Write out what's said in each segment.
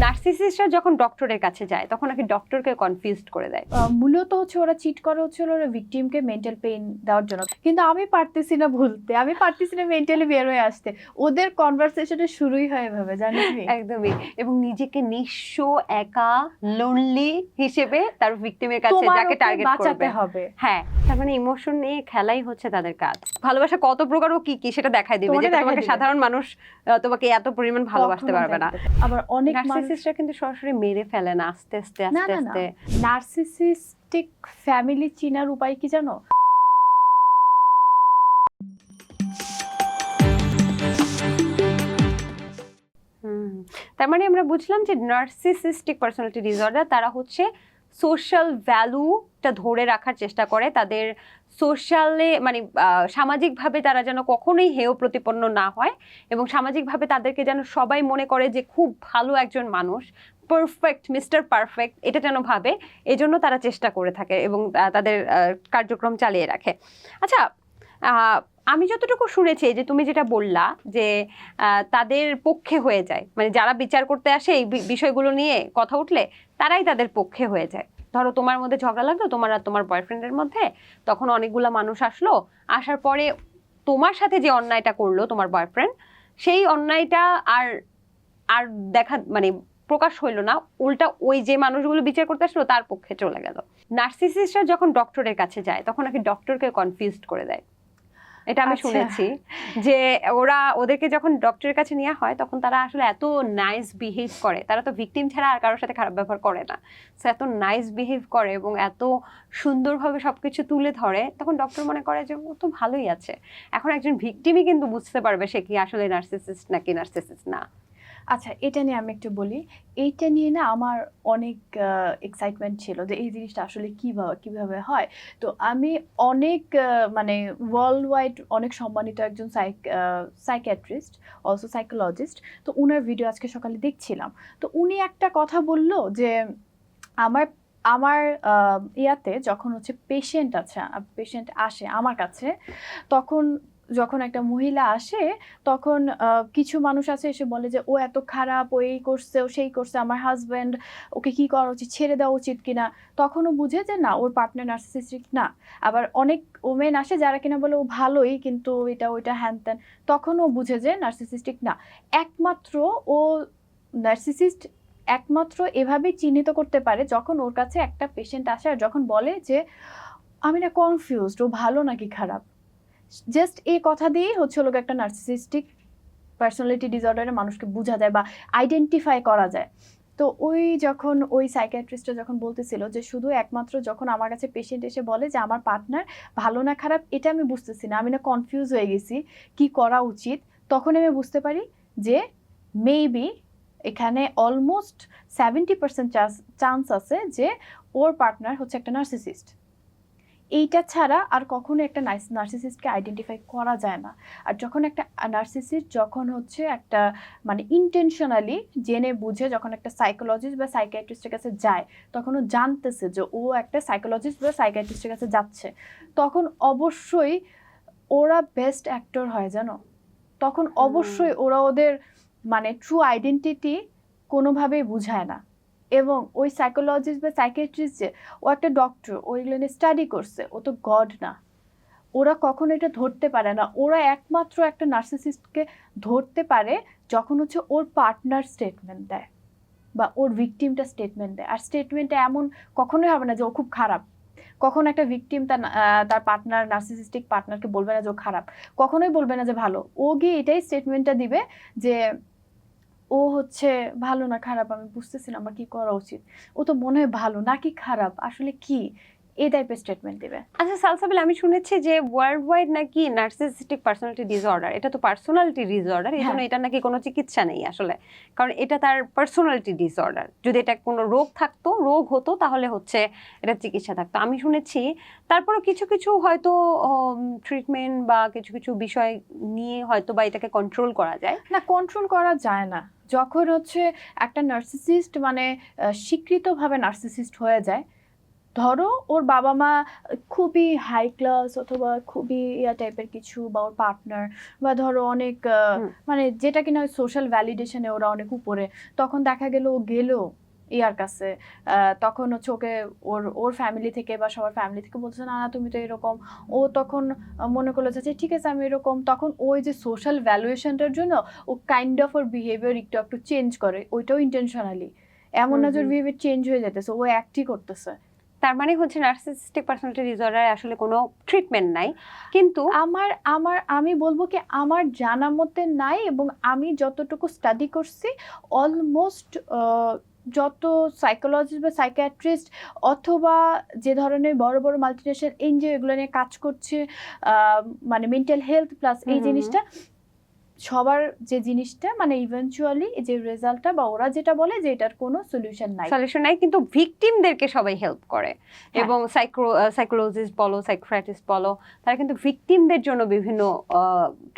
নার্সিসিস্টরা যখন ডক্টরের কাছে যায় তখন নাকি ডক্টরকে কনফিউজড করে দেয়। মূলত হচ্ছে ওরা চিট করে হচ্ছে ওরা ভিকটিমকে মেন্টাল পেইন দেওয়ার জন্য, কিন্তু আমি পারতেছি না ভুলতে, আমি পারতেছি না মেন্টালি বের হয়ে আসতে। ওদের কনভারসেশনের শুরুই হয় এভাবে, জানিস? একদমই। এবং নিজেকে নিঃস্ব, একা, লোনলি হিসেবে তার ভিকটিমের কাছে যাকে টার্গেট করবে হবে। হ্যাঁ, তার মানে ইমোশন নিয়ে খেলাই হচ্ছে তাদের কাজ। ভালোবাসা কত প্রকার ও কি কি সেটা দেখাই দিবে, যেটা তোমাকে সাধারণ মানুষ তোমাকে এত পরিমাণ ভালোবাসতে পারবে না। আবার অনেক নার্সিসিস্টরা কিন্তু সরাসরি মেরে ফেলে না, আস্তে আস্তে আস্তে আস্তে। নার্সিসিস্টিক ফ্যামিলি চিনার উপায় কি জানো? তার মানে আমরা বুঝলাম যে নার্সিসিস্টিক পার্সোনালিটি ডিসঅর্ডার তারা হচ্ছে সোশ্যাল ভ্যালুটা ধরে রাখার চেষ্টা করে, তাদের সোশ্যালে মানে সামাজিকভাবে তারা যেন কখনোই হেয় প্রতিপন্ন না হয়, এবং সামাজিকভাবে তাদেরকে যেন সবাই মনে করে যে খুব ভালো একজন মানুষ, পারফেক্ট, মিস্টার পারফেক্ট, এটা যেন ভাবে। এজন্য তারা চেষ্টা করে থাকে এবং তাদের কার্যক্রম চালিয়ে রাখে। আচ্ছা, আমি যতটুকু শুনেছি যে তুমি যেটা বললা যে তাদের পক্ষে হয়ে যায়, মানে যারা বিচার করতে আসে এই বিষয়গুলো নিয়ে কথা উঠলে তারাই তাদের পক্ষে হয়ে যায়। ধরো তোমার মধ্যে ঝগড়া লাগলো, তোমার আর তোমার বয়ফ্রেন্ডের মধ্যে, তখন অনেকগুলা মানুষ আসলো, আসার পরে তোমার সাথে যে অন্যায়টা করলো তোমার বয়ফ্রেন্ড, সেই অন্যায়টা আর আর দেখা মানে প্রকাশ হইলো না, উল্টা ওই যে মানুষগুলো বিচার করতে আসলো তার পক্ষে চলে গেল। নার্সিসিস্টরা যখন ডক্টরের কাছে যায় তখন নাকি ডক্টরকে কনফিউজড করে দেয়, এটা আমি শুনেছি। যে ওদেরকে যখন ডক্টরের কাছে নেওয়া হয় তখন তারা আসলে এত নাইস বিহেভ করে, তারা তো ভিকটিম ছাড়া আর কারোর সাথে খারাপ ব্যবহার করে না, সো এত নাইস বিহেভ করে এবং এত সুন্দরভাবে সবকিছু তুলে ধরে, তখন ডক্টর মনে করে যে ও তো ভালোই আছে। এখন একজন ভিকটিমই কিন্তু বুঝতে পারবে সে কি আসলে নার্সিসিস্ট নাকি নার্সিসিস্ট না। আচ্ছা, এটা নিয়ে আমি একটু বলি। এইটা নিয়ে না আমার অনেক এক্সাইটমেন্ট ছিল যে এই জিনিসটা আসলে কিভাবে হয়। তো আমি অনেক মানে ওয়ার্ল্ড ওয়াইড অনেক সম্মানিত একজন সাইকিয়াট্রিস্ট, অলসো সাইকোলজিস্ট, তো উনার ভিডিও আজকে সকালে দেখছিলাম। তো উনি একটা কথা বললো যে আমার আমার ইয়াতে যখন হচ্ছে পেশেন্ট আসে আমার কাছে, তখন যখন একটা মহিলা আসে তখন কিছু মানুষ আছে এসে বলে যে ও এত খারাপ, ও এই করছে, ও সেই করছে, আমার হাজব্যান্ড, ওকে কি করা উচিত, ছেড়ে দেওয়া উচিত কিনা। তখনও বুঝে যে না, ওর পার্টনার নার্সিসিস্টিক না। আবার অনেক ওমেন আসে যারা কিনা বলে ও ভালোই, কিন্তু এটা ওইটা হ্যান ত্যান, তখনও বুঝে যে নার্সিসিস্টিক না। একমাত্র ও নার্সিসিস্ট একমাত্র এভাবেই চিহ্নিত করতে পারে যখন ওর কাছে একটা পেশেন্ট আসে আর যখন বলে যে আমি না কনফিউজড, ও ভালো নাকি খারাপ। জাস্ট এই কথা দিয়েই হচ্ছে লোক একটা নার্সিসিস্টিক পার্সোনালিটি ডিসঅর্ডারের মানুষকে বোঝা যায় বা আইডেন্টিফাই করা যায়। তো যখন ওই সাইকিয়াট্রিস্টটা যখন বলতেছিল যে শুধু একমাত্র যখন আমার কাছে পেশেন্ট এসে বলে যে আমার পার্টনার ভালো না খারাপ এটা আমি বুঝতেছি না, আমি না কনফিউজ হয়ে গেছি কি করা উচিত, তখন আমি বুঝতে পারি যে মেবি এখানে অলমোস্ট 70% চান্স আছে যে ওর পার্টনার হচ্ছে একটা নার্সিসিস্ট। এইটা ছাড়া আর কখনো একটা নার্সিসিস্টকে আইডেন্টিফাই করা যায় না। আর যখন একটা নার্সিসিস্ট যখন হচ্ছে একটা মানে ইন্টেনশনালি জেনে বুঝে যখন একটা সাইকোলজিস্ট বা সাইকিয়াট্রিস্টের কাছে যায়, তখন ও জানতেছে যে ও একটা সাইকোলজিস্ট বা সাইকিয়াট্রিস্টের কাছে যাচ্ছে, তখন অবশ্যই ওরা বেস্ট অ্যাক্টর হয় জানো। তখন অবশ্যই ওরা ওদের মানে ট্রু আইডেন্টিটি কোনোভাবেই বুঝায় না। এবং ওই সাইকোলজিস্ট বা সাইকিয়াট্রিস্ট যে ও একটা ডক্টর, ওইগুলো নিয়ে স্টাডি করছে, ও তো গড না। ওরা কখনো এটা ধরতে পারে না। ওরা একমাত্র একটা নার্সিসিস্টকে ধরতে পারে যখন হচ্ছে ওর পার্টনার স্টেটমেন্ট দেয় বা ওর ভিকটিমটা স্টেটমেন্ট দেয়। আর স্টেটমেন্টটা এমন কখনোই হবে না যে ও খুব খারাপ। কখনো একটা ভিকটিম তার পার্টনার নার্সিসিস্টিক পার্টনারকে বলবে না যে ও খারাপ, কখনোই বলবে না যে ভালো। ও গিয়ে এটাই স্টেটমেন্টটা দিবে যে ও হচ্ছে ভালো না খারাপ আমি বুঝতেছি না আমার কি করা উচিত, ও তো মনে হয় ভালো নাকি খারাপ আসলে কি, এই টাইপের স্টেটমেন্ট দিবে। আচ্ছা সালসাবিল, আমি শুনেছি যে ওয়ার্ল্ড ওয়াইড নাকি নার্সিসিস্টিক পার্সোনালিটি ডিসঅর্ডার, এটা তো পার্সোনালিটি ডিসঅর্ডার, এই জন্য এটা নাকি কোনো চিকিৎসা নেই আসলে, কারণ এটা তার পার্সোনালিটি ডিসঅর্ডার। যদি এটা কোনো রোগ হতো তাহলে হচ্ছে এটা চিকিৎসা থাকতো, আমি শুনেছি। তারপরে কিছু কিছু হয়তো ট্রিটমেন্ট বা কিছু কিছু বিষয় নিয়ে হয়তো বা এটাকে কন্ট্রোল করা যায়। না, কন্ট্রোল করা যায় না। যখন হচ্ছে একটা নার্সিসিস্ট মানে স্বীকৃতভাবে নার্সিসিস্ট হয়ে যায়, ধরো ওর বাবা মা খুবই হাই ক্লাস অথবা খুবই ইয়া টাইপের কিছু, বা ওর পার্টনার, বা ধরো অনেক মানে যেটা কিনা সোশ্যাল ভ্যালিডেশনে ওরা অনেক উপরে, তখন দেখা গেল ও গেলো ইয়ার কাছে, তখন হচ্ছে ওকে ওর ওর ফ্যামিলি থেকে বা সবার ফ্যামিলি থেকে বলছে না না তুমি তো এরকম, ও তখন মনে করলো যে ঠিক আছে আমি এরকম, তখন ওই যে সোশ্যাল ভ্যালুয়েশনটার জন্য ও কাইন্ড অফ ওর বিহেভিয়ার একটু একটু চেঞ্জ করে, ওইটাও ইন্টেনশনালি, এমন না যে ওর বিহেভিয়ার চেঞ্জ হয়ে যেতেছে, ও অ্যাক্টই করতেছে। তার মানে হচ্ছে নার্সিসিস্টিক পার্সোনালিটি ডিসঅর্ডার আসলে কোনো ট্রিটমেন্ট নাই, কিন্তু আমি বলবো কি আমার জানা মতে নাই, এবং আমি যতটুকু স্টাডি করছি অলমোস্ট যত সাইকোলজিস্ট বা সাইকিয়াট্রিস্ট অথবা যে ধরনের বড় বড় মাল্টিনেশনাল এনজিও এগুলো নিয়ে কাজ করছে, মানে মেন্টাল হেলথ প্লাস এই জিনিসটা, সবার যে জিনিসটা মানে ইভেনচুয়ালি যে রেজাল্টটা বা ওরা যেটা বলে যে এটার কোনো সলিউশন নাই, কিন্তু ভিকটিমদেরকে সবাই হেল্প করে, এবং সাইকোলজিস্ট বলো সাইকিয়াট্রিস্ট বলো তারা কিন্তু ভিকটিমদের জন্য বিভিন্ন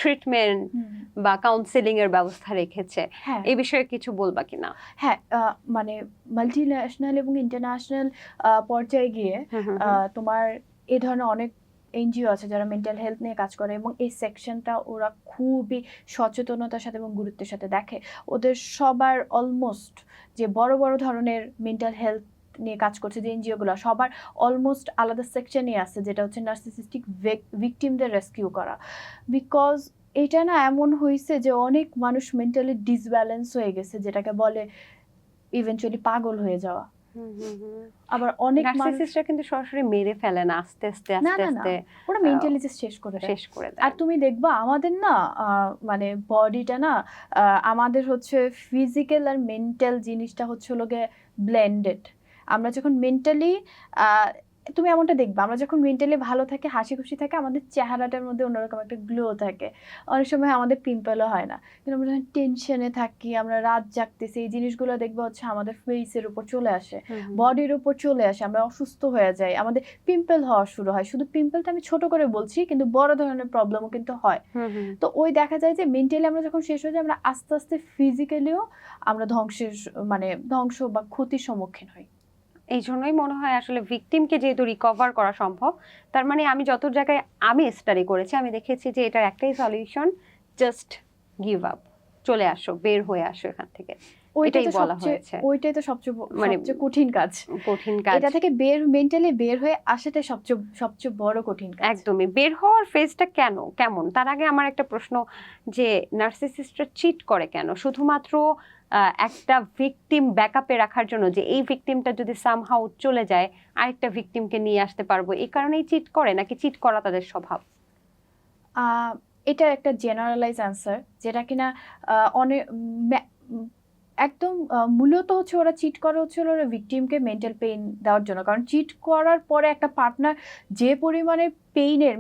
ট্রিটমেন্ট বা কাউন্সেলিং এর ব্যবস্থা রেখেছে। এই বিষয়ে কিছু বলবা কিনা? হ্যাঁ, মানে মাল্টিন্যাশনাল এবং ইন্টারন্যাশনাল পর্যায়ে গিয়ে তোমার এই ধরনের অনেক এনজিও আছে যারা মেন্টাল হেলথ নিয়ে কাজ করে, এবং এই সেকশনটা ওরা খুবই সচেতনতার সাথে এবং গুরুত্বের সাথে দেখে। ওদের সবার অলমোস্ট যে বড় বড় ধরনের মেন্টাল হেলথ নিয়ে কাজ করছে যে এনজিওগুলো, সবার অলমোস্ট আলাদা সেকশনই আছে যেটা হচ্ছে নার্সিসিস্টিক ভিকটিমদের রেস্কিউ করা। বিকজ এটা না এমন হয়েছে যে অনেক মানুষ মেন্টালি ডিসব্যালেন্স হয়ে গেছে, যেটাকে বলে ইভেনচুয়ালি পাগল হয়ে যাওয়া। আবার অনেক নার্সিসিস্টরা কিন্তু সরাসরি মেরে ফেলে না, আস্তে আস্তে ওরা মেন্টালি শেষ করে দেয়। আর তুমি দেখবা আমাদের না মানে বডিটা না, আমাদের হচ্ছে ফিজিক্যাল আর মেন্টাল জিনিসটা হচ্ছে লোকে ব্লেন্ডেড। আমরা যখন মেন্টালি তুমি এমনটা দেখবা, আমরা যখন মেন্টালি ভালো থাকি, হাসি খুশি থাকে, আমাদের চেহারাটার মধ্যে অন্যরকম একটা গ্লো থাকে, অনেক সময় আমাদের পিম্পলও হয় না। কিন্তু আমরা যখন টেনশনে থাকি, আমরা রাত জাগতেছি, এই জিনিসগুলো দেখবা হচ্ছে আমাদের ফেসের উপর চলে আসে, বডির উপর চলে আসে, আমরা অসুস্থ হয়ে যাই, আমাদের পিম্পল হওয়া শুরু হয়। শুধু পিম্পলটা আমি ছোট করে বলছি, কিন্তু বড় ধরনের প্রবলেমও কিন্তু হয়। তো ওই দেখা যায় যে মেন্টালি আমরা যখন শেষ হয়ে যাই, আমরা আস্তে আস্তে ফিজিক্যালিও আমরা ধ্বংস বা ক্ষতির সম্মুখীন হই। এই জন্যই মনে হয় আসলে ভিকটিমকে যেহেতু রিকভার করা সম্ভব, তার মানে আমি যত জায়গায় আমি স্টাডি করেছি আমি দেখেছি যে এটার একটাই সলিউশন, জাস্ট গিভ আপ, চলে আসো, বের হয়ে আসো এখান থেকে। ওইটাই বলা হয়েছে, ওইটাই তো সবচেয়ে কঠিন কাজ। এটা থেকে মেন্টালি বের হয়ে আসাটাই সবচেয়ে বড় কঠিন কাজ। একদমই। বের হওয়ার ফেজটা কেমন? তার আগে আমার একটা প্রশ্ন, যে নার্সিসিস্টরা চিট করে কেন? শুধুমাত্র একটা ভিকটিম ব্যাকআপে রাখার জন্য, যে এই ভিকটিমটা যদি সামহাউ চলে যায় আরেকটা ভিকটিমকে নিয়ে আসতে পারবো, এই কারণেই চিট করে, নাকি চিট করা তাদের স্বভাব? এটা একটা জেনারেলাইজ অ্যান্সার, যেটা কিনা অনেক একদম মূলত হচ্ছে ওরা চিট করে হচ্ছে ওরা ভিকটিমকে মেন্টাল পেইন দেওয়ার জন্য। কারণ চিট করার পরে একটা পার্টনার যে পরিমাণে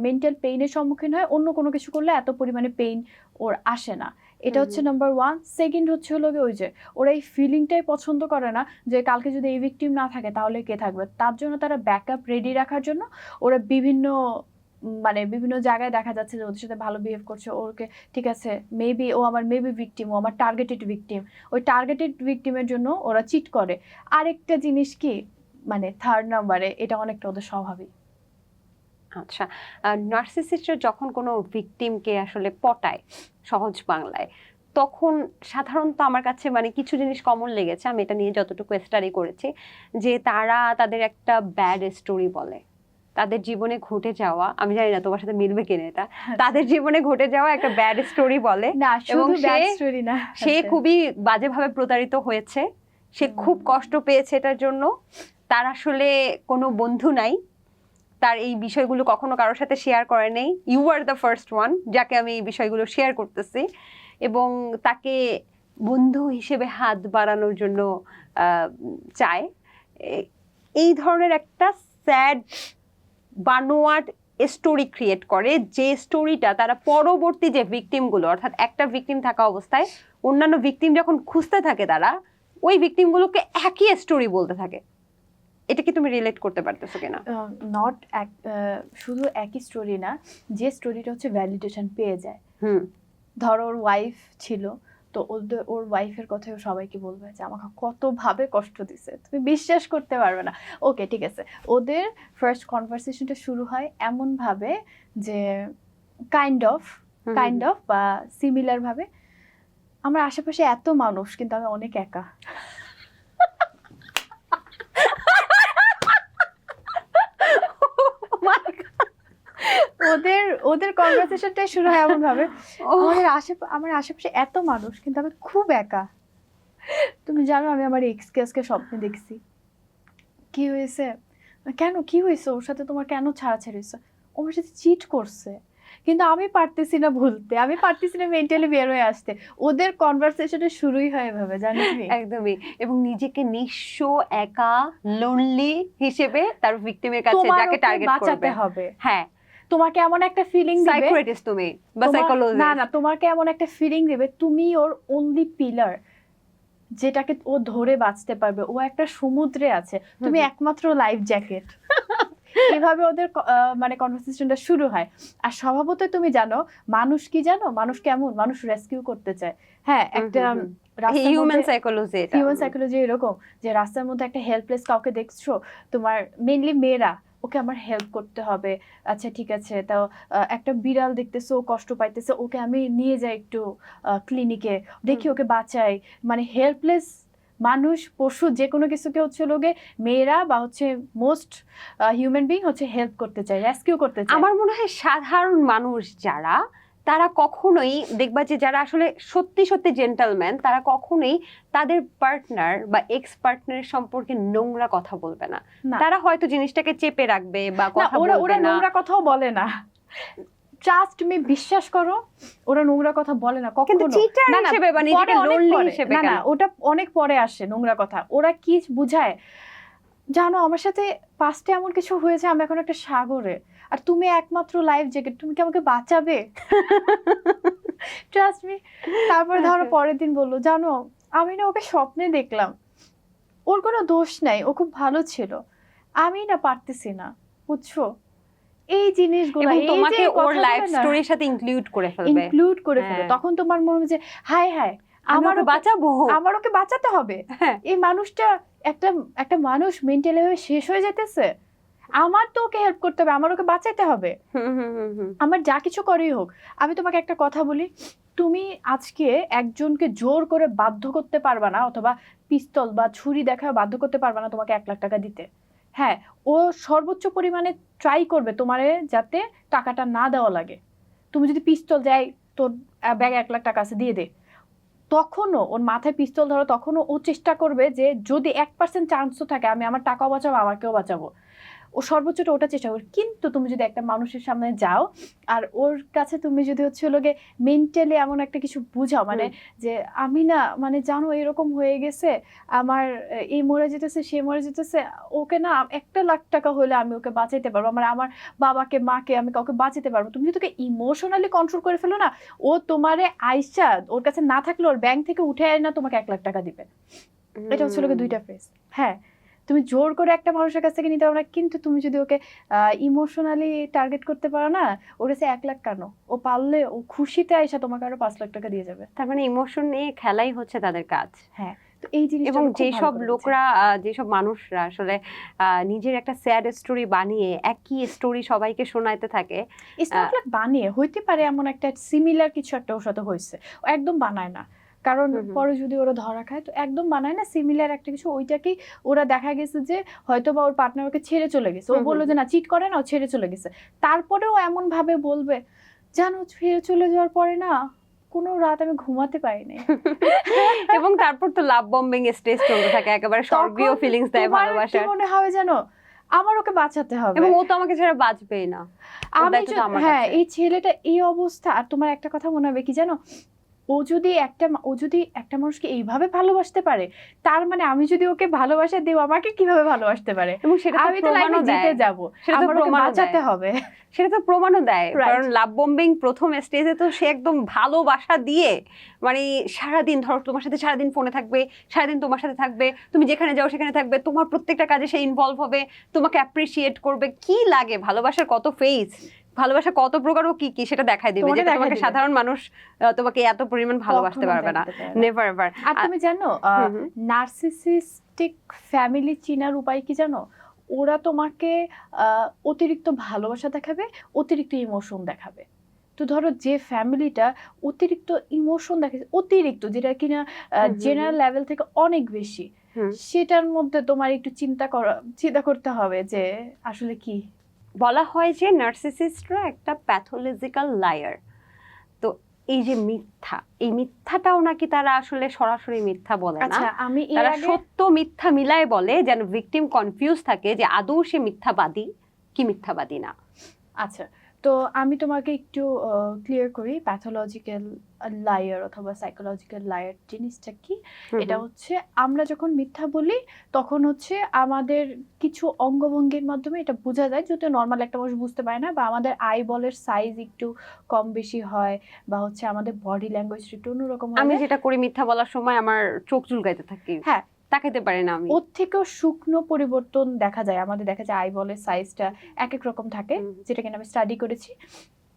মেন্টাল পেইনের সম্মুখীন হয়, অন্য কোনো কিছু করলে এত পরিমাণে পেইন ওর আসে না। এটা হচ্ছে নাম্বার ওয়ান। সেকেন্ড হচ্ছে হলো ওই যে ওরা এই ফিলিংটাই পছন্দ করে না যে কালকে যদি এই ভিকটিম না থাকে তাহলে কে থাকবে। তার জন্য তারা ব্যাকআপ রেডি রাখার জন্য ওরা বিভিন্ন জায়গায় দেখা যাচ্ছে যে ওদের সাথে ভালো বিহেভ করছে, ওকে ঠিক আছে মেবি ও আমার ভিকটিম, ও আমার টার্গেটেড ভিকটিম, ওই টার্গেটেড ভিকটিমের জন্য ওরা চিট করে। আরেকটা জিনিস কি, মানে থার্ড নাম্বারে এটা অনেকটা ওদের স্বভাবই। আচ্ছা, নার্সিসিস্টরা যখন কোনো ভিকটিমকে আসলে পটায়, সহজ বাংলায়, তখন সাধারণত আমার কাছে মানে কিছু জিনিস কমন লেগেছে, আমি এটা নিয়ে যতটুকু স্টাডি করেছি, যে তারা তাদের একটা ব্যাড স্টোরি বলে, তাদের জীবনে ঘটে যাওয়া, আমি জানি না তোমার সাথে মিলবে কিনা এটা, তাদের জীবনে ঘটে যাওয়া একটা ব্যাড স্টোরি বলে, এবং সে খুবই বাজেভাবে প্রতারিত হয়েছে, সে খুব কষ্ট পেয়েছে এটার জন্য, তার আসলে কোনো বন্ধু নাই, তার এই বিষয়গুলো কখনো কারোর সাথে শেয়ার করে নেই, you are the first one যাকে আমি এই বিষয়গুলো শেয়ার করতেছি, এবং তাকে বন্ধু হিসেবে হাত বাড়ানোর জন্য চায়। এই ধরনের একটা স্যাড বানোয়াট স্টোরি ক্রিয়েট করে, যে স্টোরিটা তারা পরবর্তী যে ভিকটিমগুলো, অর্থাৎ একটা ভিকটিম থাকা অবস্থায় অন্যান্য ভিকটিম যখন খুঁজতে থাকে, তারা ওই ভিকটিমগুলোকে একই স্টোরি বলতে থাকে। এটা কি তুমি রিলেট করতে পারতেছো কিনা? নট শুধু একই স্টোরি না, যে স্টোরিটা হচ্ছে ভ্যালিডেশন পেয়ে যায়। ধরো ওর ওয়াইফ ছিল, তো ওর ওয়াইফের কথাও সবাইকে বলবে যে আমাকে কতভাবে কষ্ট দিছে, তুমি বিশ্বাস করতে পারবে না। ওকে ঠিক আছে, ওদের ফার্স্ট কনভারসেশনটা শুরু হয় এমন ভাবে যে কাইন্ড অফ বা সিমিলার ভাবে, আমার আশেপাশে এত মানুষ কিন্তু আমি অনেক একা। ওদের কনভারসেশনটাই শুরু হয় এমন ভাবে, আমার আশেপাশে এত মানুষ কিন্তু আমি খুব একা। তুমি জানো আমি আমার এক্সকে আজকে স্বপ্নে দেখছি। কি হয়েছে? কেন, কি হয়েছে? ওর সাথে তোমার কেন ছাড়াছাড়ি হয়েছে? ও আমার সাথে চিট করছে, কিন্তু আমি পারতেছি না ভুলতে, আমি পারতেছি না মেন্টালি বের হয়ে আসতে। ওদের কনভারসেশনে শুরুই হয় এভাবে, জানো তুমি? একদমই। এবং নিজেকে নিঃস্ব, একা, লোনলি হিসেবে তার ভিকটিমের কাছে তোমার যাকে ওকে টার্গেট বাঁচাতে করবে। হবে। হ্যাঁ, তোমাকে এমন একটা ফিলিং দিবে, সাইকোলজিস্ট তুমি বা সাইকোলজিস্ট। না তোমাকে এমন একটা ফিলিং দিবে তুমি ওর অনলি পিলার, যেটাকে ও ধরে বাঁচতে পারবে। ও একটা সমুদ্রে আছে, তুমি একমাত্র লাইফ জ্যাকেট। এভাবে ওদের মানে কনভারসেশনটা শুরু হয়। আর স্বভাবতই তুমি জানো মানুষ কি জানো, মানুষ কেমন, মানুষ রেস্কিউ করতে চায়। হ্যাঁ, একটা হিউম্যান সাইকোলজি, এটা হিউম্যান সাইকোলজি এরকম যে রাস্তার মধ্যে একটা হেল্পলেস কাউকে দেখছো, তোমার মেইনলি মেয়েরা, ওকে আমার হেল্প করতে হবে, আচ্ছা ঠিক আছে, তাও একটা বিড়াল দেখতেছে ও কষ্ট পাইতেছে, ওকে আমি নিয়ে যাই একটু ক্লিনিকে, দেখি ওকে বাঁচাই। মানে হেল্পলেস মানুষ, পশু, যে কোনো কিছুকে হচ্ছে লোকে মেয়েরা বা হচ্ছে মোস্ট হিউম্যান বিং হচ্ছে হেল্প করতে চায়, রেস্কিউ করতে চায়। আমার মনে হয় সাধারণ মানুষ যারা, তারা কখনোই দেখবা যে যারা আসলে সত্যি সত্যি জেন্টলম্যান, তারা কখনোই তাদের পার্টনার বা এক্স পার্টনারের সম্পর্কে নোংরা কথা বলবে না। তারা হয়তো জিনিসটাকে চেপে রাখবে বা কথা বলবে না। ওরা নোংরা কথাও বলে না, ট্রাস্ট মি, বিশ্বাস করো, ওরা নোংরা কথা বলে না কখনো। কিন্তু চিটার হিসেবে বা নিজেকে লোনলি হিসেবে না, ওটা অনেক পরে আসে নোংরা কথা। ওরা কি বুঝায় জানো, আমার সাথে পাস্টে এমন কিছু হয়েছে, আমি এখন একটা সাগরে, আর তুমি একমাত্র লাইফ জ্যাকেট, তুমি কি আমাকে বাঁচাবে? Trust me. তারপর ধরো পরের দিন বললো, জানো আমি না ওকে স্বপ্নে দেখলাম, ওর কোনো দোষ নাই, ও খুব ভালো ছিল, আমি না পারতেছি না, বুঝছো? এই জিনিসগুলো তোমাকে ওর লাইফ স্টোরির সাথে ইনক্লুড করে ফেলবে। তখন তোমার মনে হবে যে হায় হায়, আমার বাঁচাবো, আমার ওকে বাঁচাতে হবে। এই মানুষটা একটা মানুষ মেন্টালি ভাবে শেষ হয়ে যেতেছে, আমার তো ওকে হেল্প করতে হবে, আমার ওকে বাঁচাতে হবে। আমার যা কিছু করেই হোক। আমি তোমাকে একটা কথা বলি, তুমি আজকে একজনকে জোর করে বাধ্য করতে পারবা না, অথবা পিস্তল বা ছুরি দেখায় বাধ্য করতে পারবা না তোমাকে 1 লাখ টাকা দিতে। হ্যাঁ, ও সর্বোচ্চ পরিমাণে ট্রাই করবে তোমারে যাতে টাকাটা না দেওয়া লাগে। তুমি যদি পিস্তল যাই তোর ব্যাগে 1 লাখ টাকা আছে দিয়ে দে, তখনও ওর মাথায় পিস্তল ধরো, তখনও ও চেষ্টা করবে যে যদি 1% চান্সও থাকে আমি আমার টাকাও বাঁচাবো, আমাকেও বাঁচাবো। ও সর্বোচ্চটা ওটা চেষ্টা করবে। কিন্তু তুমি যদি একটা মানুষের সামনে যাও আর ওর কাছে তুমি যদি হচ্ছে লোকে মেন্টালি এমন একটা কিছু বুঝাও, মানে যে আমি না, মানে জানো এরকম হয়ে গেছে, আমার এই মরে যেতেছে, সে মরে যেতেছে, ওকে না 1 লাখ টাকা হলে আমি ওকে বাঁচাইতে পারবো, আমার বাবাকে, মাকে, আমি কাউকে বাঁচাতে পারবো। তুমি যদি তোকে ইমোশনালি কন্ট্রোল করে ফেলো না, ও তোমারে আইসা ওর কাছে না থাকলে ওর ব্যাংক থেকে উঠে আয় না তোমাকে 1 লাখ টাকা দিবে। এটা হচ্ছে লোকে 2টা ফেস। হ্যাঁ, তুমি জোর করে একটা মানুষের কাছ থেকে নিতে পারো না, কিন্তু তুমি যদি ওকে ইমোশনালি টার্গেট করতে পারো না, ওর কাছে 1 লাখ কেন, ও পারলে ও খুশিতে আইসা তোমাকে আরো 5 লাখ টাকা দিয়ে যাবে। তার মানে ইমোশন নিয়ে খেলাই হচ্ছে তাদের কাজ। হ্যাঁ, তো এই জিনিসটা। এবং যেসব লোকরা, যেসব মানুষরা আসলে নিজের একটা স্যাড স্টোরি বানিয়ে একই স্টোরি সবাইকে শোনাইতে থাকে, বানিয়ে হইতে পারে এমন একটা সিমিলার কিছু একটা ওর সাথে হয়েছে, ও একদম বানায় না, কারণ পরে যদি ওরা ধরা খায় তো একদম বানায় না, সিমিলার একটা কিছু, ওইটাকেই ওরা দেখা গেছে যে হয়তো বা ওর পার্টনার ওকে ছেড়ে চলে গেছে, ও বললো যে না চিট করে না, ও ছেড়ে চলে গেছে, তারপরেও এমন ভাবে বলবে জানো ছেড়ে চলে যাওয়ার পরে না কোনো রাত আমি ঘুমাতে পারিনি। এবং তারপর তো লাভ বম্বিং স্টেজ চলতে থাকে, একেবারে স্বর্গীয় ফিলিংস দেয় ভালোবাসা। মনে হয় জানো আমার ওকে বাঁচাতে হবে, এবং ও তো আমাকে ছাড়া বাঁচবেই না। হ্যাঁ, এই ছেলেটা এই অবস্থা। আর তোমার একটা কথা মনে হবে কি জানো, ও যদি একটা মানুষকে এইভাবে ভালোবাসতে পারে, তার মানে আমি যদি ওকে ভালোবাসা দেব, আমাকে কিভাবে ভালোবাসতে পারে, এবং সেটা আমি তো লাইফে জিতে যাব, আমার ওকে বাঁচাতে হবে। সেটা তো প্রমাণও দেয়, কারণ লাভ বম্বিং প্রথম স্টেজে তো সে একদম ভালোবাসা দিয়ে, মানে সারাদিন ধরো তোমার সাথে সারাদিন ফোনে থাকবে, সারাদিন তোমার সাথে থাকবে, তুমি যেখানে যাও সেখানে থাকবে, তোমার প্রত্যেকটা কাজে সে ইনভলভ হবে, তোমাকে অ্যাপ্রিসিয়েট করবে। কি লাগে ভালোবাসার কত ফেজ, ভালোবাসা কত প্রকার ও কি কি সেটা দেখাই দিবে, তোমাকে যেটা দেখাই তোমাকে দিবে। সাধারণ মানুষ তোমাকে এত পরিমাণ ভালোবাসতে কখনো পারবে না, জানতে পারে না। Never ever. আর তুমি জানো নার্সিসিস্টিক ফ্যামিলি চিনার উপায় কি জানো? ওরা তোমাকে অতিরিক্ত ভালোবাসা দেখাবে, অতিরিক্ত ইমোশন দেখাবে। তো ধরো যে ফ্যামিলিটা অতিরিক্ত ইমোশন দেখে, অতিরিক্ত যেটা কিনা জেনারেল লেভেল থেকে অনেক বেশি, সেটার মধ্যে তোমার একটু চিন্তা করতে হবে যে আসলে কি। বলা হয় যে নার্সিসিস্টরা একটা প্যাথোলজিক্যাল লায়ার। তো এই যে মিথ্যা, এই মিথ্যাটাও নাকি তারা আসলে সরাসরি মিথ্যা বলে না, আচ্ছা, আমি এর তারা আগে সত্য মিথ্যা মিলায় বলে, যেন ভিকটিম কনফিউজ থাকে যে আদৌ সে মিথ্যাবাদী কি মিথ্যাবাদী না। আচ্ছা, তো আমি তোমাকে একটু ক্লিয়ার করি প্যাথোলজিক্যাল লায়ার অথবা সাইকোলজিক্যাল লায়ার জিনিসটা কি। এটা হচ্ছে আমরা যখন মিথ্যা বলি তখন হচ্ছে আমাদের কিছু অঙ্গভঙ্গির মাধ্যমে এটা বোঝা যায়, যেহেতু নর্মাল একটা মানুষ বুঝতে পারে না, বা আমাদের আই বলের সাইজ একটু কম বেশি হয়, বা হচ্ছে আমাদের বডি ল্যাঙ্গুয়েজ একটু অন্যরকম হয়। আমি যেটা করি মিথ্যা বলার সময় আমার চোখ চুলকাইতে থাকি, হ্যাঁ, তাকাইতে পারি না আমি। ওর থেকেও শুকনো পরিবর্তন দেখা যায়, আমাদের দেখা যায় আই বলের সাইজটা এক এক রকম থাকে, যেটা কিনা আমি স্টাডি করেছি।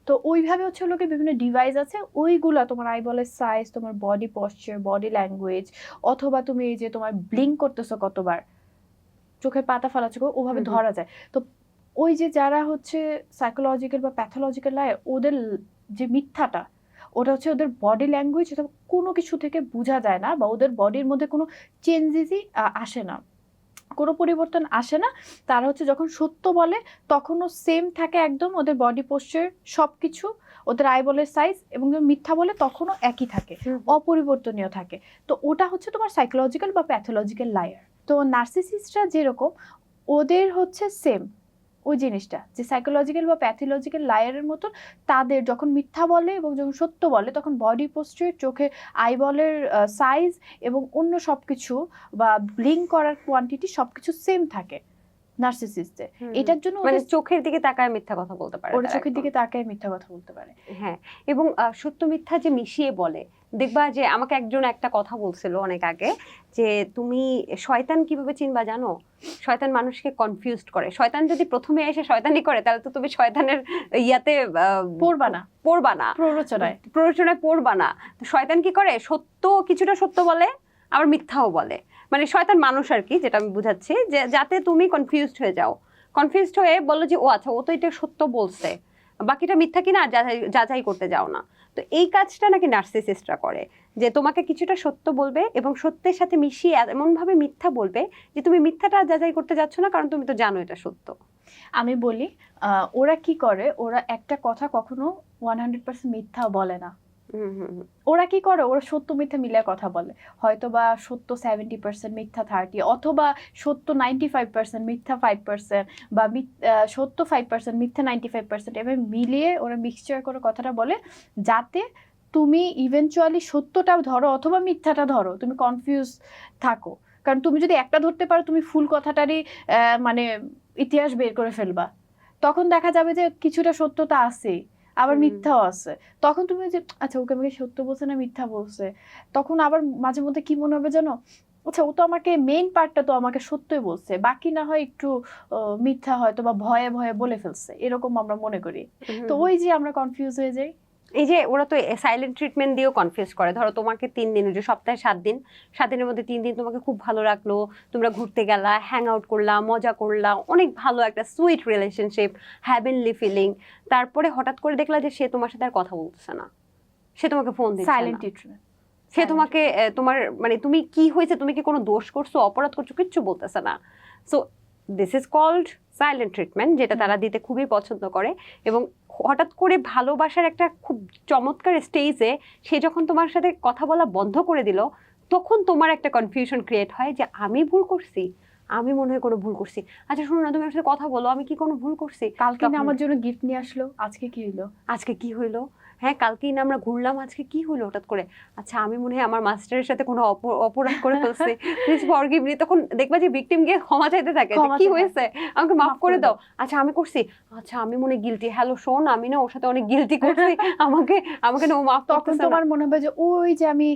তো ওইভাবে হচ্ছে লোকে বিভিন্ন ডিভাইস আছে, ওইগুলা তোমার আই বলের সাইজ, তোমার বডি পশ্চার, বডি ল্যাঙ্গুয়েজ, অথবা তুমি এই যে তোমার ব্লিঙ্ক করতেছো কতবার, চোখের পাতা ফালাচ্ছ, ওভাবে ধরা যায়। তো ওই যে যারা হচ্ছে সাইকোলজিক্যাল বা প্যাথোলজিক্যাল লায়ার, ওদের যে মিথ্যাটা, ওটা হচ্ছে ওদের বডি ল্যাঙ্গুয়েজ কোনো কিছু থেকে বোঝা যায় না, বা ওদের বডির মধ্যে কোনো চেঞ্জেসই আসে না, কোনো পরিবর্তন আসে না। তারা হচ্ছে যখন সত্য বলে তখনও সেম থাকে একদম, ওদের বডি পোশ্চার সবকিছু, ওদের আইবলের সাইজ, এবং যখন মিথ্যা বলে তখনও একই থাকে, অপরিবর্তনীয় থাকে। তো ওটা হচ্ছে তোমার সাইকোলজিক্যাল বা প্যাথোলজিক্যাল লায়ার। তো নার্সিসিস্টরা যেরকম, ওদের হচ্ছে সেম ওই জিনিসটা, যে সাইকোলজিক্যাল বা প্যাথোলজিক্যাল লায়ারের মতন, তাদের যখন মিথ্যা বলে এবং যখন সত্য বলে তখন বডি পোস্টার, চোখে আইবলের সাইজ এবং অন্য সবকিছু বা ব্লিঙ্ক করার কোয়ান্টিটি সবকিছু সেম থাকে নার্সিসিস্টে। এটার জন্য মানে চোখের দিকে তাকায় মিথ্যা কথা বলতে পারে, ওরা চোখের দিকে তাকায় মিথ্যা কথা বলতে পারে। হ্যাঁ, এবং সত্য মিথ্যা যে মিশিয়ে বলে, দেখবা যে আমাকে একজন একটা কথা বলছিল অনেক আগে, যে তুমি শয়তান কিভাবে চিনবা জানো? শয়তান মানুষকে কনফিউজড করে। শয়তান যদি প্রথমে এসে শয়তানি করে তাহলে তো তুমি শয়তানের ইয়াতে পড়বা না, প্ররোচনায় পড়বা না। তো শয়তান কি করে, সত্য কিছুটা সত্য বলে, আবার মিথ্যাও বলে। মানে শয়তান মানুষ আর কি, যেটা আমি বুঝাচ্ছি, যে যাতে তুমি কনফিউজড হয়ে যাও, কনফিউজড হয়ে বলো যে ও আচ্ছা, ও তো এটা সত্য বলছে, বাকিটা মিথ্যা কিনা যাচাই করতে যাও না। তো এই কাজটা নাকি নার্সিসিস্টরা করে, যে তোমাকে কিছুটা সত্য বলবে এবং সত্যের সাথে মিশিয়ে এমন ভাবে মিথ্যা বলবে যে তুমি মিথ্যাটা যাচাই করতে যাচ্ছ না, কারণ তুমি তো জানো এটা সত্য। আমি বলি, ওরা কি করে, ওরা একটা কথা কখনো 100% মিথ্যা বলে না। ওরা কি করে, ওরা সত্য মিথ্যা মিলিয়ে কথা বলে। হয়তো বা সত্য 70%, মিথ্যা 30, অথবা সত্য 95%, মিথ্যা 5%, বা সত্য 5%, মিথ্যা 95%, এভাবে মিলিয়ে ওরা মিক্সচার করে কথাটা বলে, যাতে তুমি ইভেনচুয়ালি সত্যটাও ধরো অথবা মিথ্যাটা ধরো, তুমি কনফিউজ থাকো। কারণ তুমি যদি একটা ধরতে পারো, তুমি ফুল কথাটারই মানে ইতিহাস বের করে ফেলবা। তখন দেখা যাবে যে কিছুটা সত্যতা আছে, আবার মিথ্যাও আছে। তখন তুমি যে আচ্ছা, ওকে আমাকে সত্য বলছে না মিথ্যা বলছে, তখন আবার মাঝে মধ্যে কি মনে হবে জানো, আচ্ছা ও তো আমাকে মেইন পার্টটা তো আমাকে সত্যই বলছে, বাকি না হয় একটু মিথ্যা হয়তো বা ভয়ে ভয়ে বলে ফেলছে, এরকম আমরা মনে করি। তো ওই যে আমরা কনফিউজ হয়ে যাই। এই যে ওরা তো সাইলেন্ট ট্রিটমেন্ট দিয়েও কনফিউজ করে। ধরো তোমাকে 3 দিন, যে সপ্তাহে 7 দিন, 7 দিনের মধ্যে 3 দিন তোমাকে খুব ভালো লাগলো, তোমরা ঘুরতে গেলা, হ্যাং আউট করলা, মজা করলা, অনেক ভালো একটা সুইট রিলেশনশিপ, হ্যাভেনলি ফিলিং। তারপরে হঠাৎ করে দেখলা যে সে তোমার সাথে আর কথা বলতেছে না, সে তোমাকে ফোন দিচ্ছে না, সাইলেন্ট ট্রিটমেন্ট। সে তোমাকে তোমার মানে তুমি কি হয়েছে, তুমি কি কোনো দোষ করছো, অপরাধ করছো, কিচ্ছু বলতেছে না। So this is called silent treatment, যেটা তারা দিতে খুবই পছন্দ করে। এবং হঠাৎ করে ভালোবাসার একটা খুব চমৎকার স্টেজে সে যখন তোমার সাথে কথা বলা বন্ধ করে দিল, তখন তোমার একটা কনফিউশন ক্রিয়েট হয় যে আমি ভুল করছি, আমি মনে হয় কোনো ভুল করছি। আচ্ছা শুনো না, তুমি আমার সাথে কথা বলো, আমি কি কোনো ভুল করছি? কালকে আমার জন্য গিফট নিয়ে আসলো, আজকে কি হইলো? আজকে কি হইলো? হ্যাঁ কালকেই না আমরা ঘুরলাম, আজকে কি হলো হঠাৎ করে, আচ্ছা আমি মনে হয় আমার মাস্টারের সাথে কোনো অপরাধ করে ফেলছি, প্লিজ ফরগিভ মি। তখন দেখবা যে ভিকটিম গিয়ে ক্ষমা চাইতে থাকে, কি হয়েছে আমাকে মাফ করে দাও, আচ্ছা আমি করছি, আচ্ছা আমি মনে গিলটি, হ্যালো শোন আমি না ওর সাথে অনেক গিলটি করছি, আমাকে না ও মাফ তখন করতেছে না। তোমার মনে হবে যে ওই যে আমি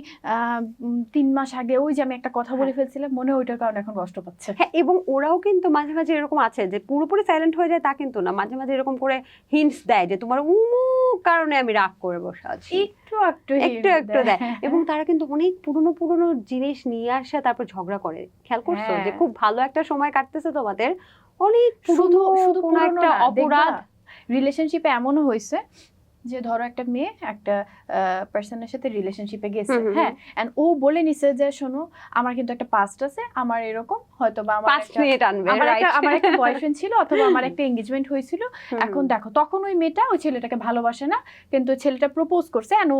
3 মাস আগে ওই যে আমি একটা কথা বলে ফেলছিলাম, মনে হয় ওইটার কারণে এখন কষ্ট পাচ্ছে। হ্যাঁ, এবং ওরাও কিন্তু মাঝে মাঝে এরকম আছে যে পুরোপুরি সাইলেন্ট হয়ে যায় তা কিন্তু না, মাঝে মাঝে এরকম করে হিন্টস দেয় যে তোমার কারণে আমি রাগ করে বসে আছি, একটু দেয়। এবং তারা কিন্তু অনেক পুরনো জিনিস নিয়ে আসে তারপর ঝগড়া করে। খেয়াল করছো যে খুব ভালো একটা সময় কাটতেছে তোমাদের, অনেক শুধু কোনো একটা অপরাধ। রিলেশনশিপে এমনও হয়েছে যে ধরো একটা মেয়ে একটা পার্সনের সাথে রিলেশনশিপে গেছে, হ্যাঁ, এন্ড ও বলে নিছে যে শোনো আমার কিন্তু একটা পাস্ট আছে, আমার এরকম হয়তো বা আমার একটা বয়ফ্রেন্ড ছিল অথবা আমার একটা এঙ্গেজমেন্ট হয়েছিল, এখন দেখো তখন ওই মেয়েটা ওই ছেলেটাকে ভালোবাসে না, কিন্তু ছেলেটা প্রপোজ করছে এন্ড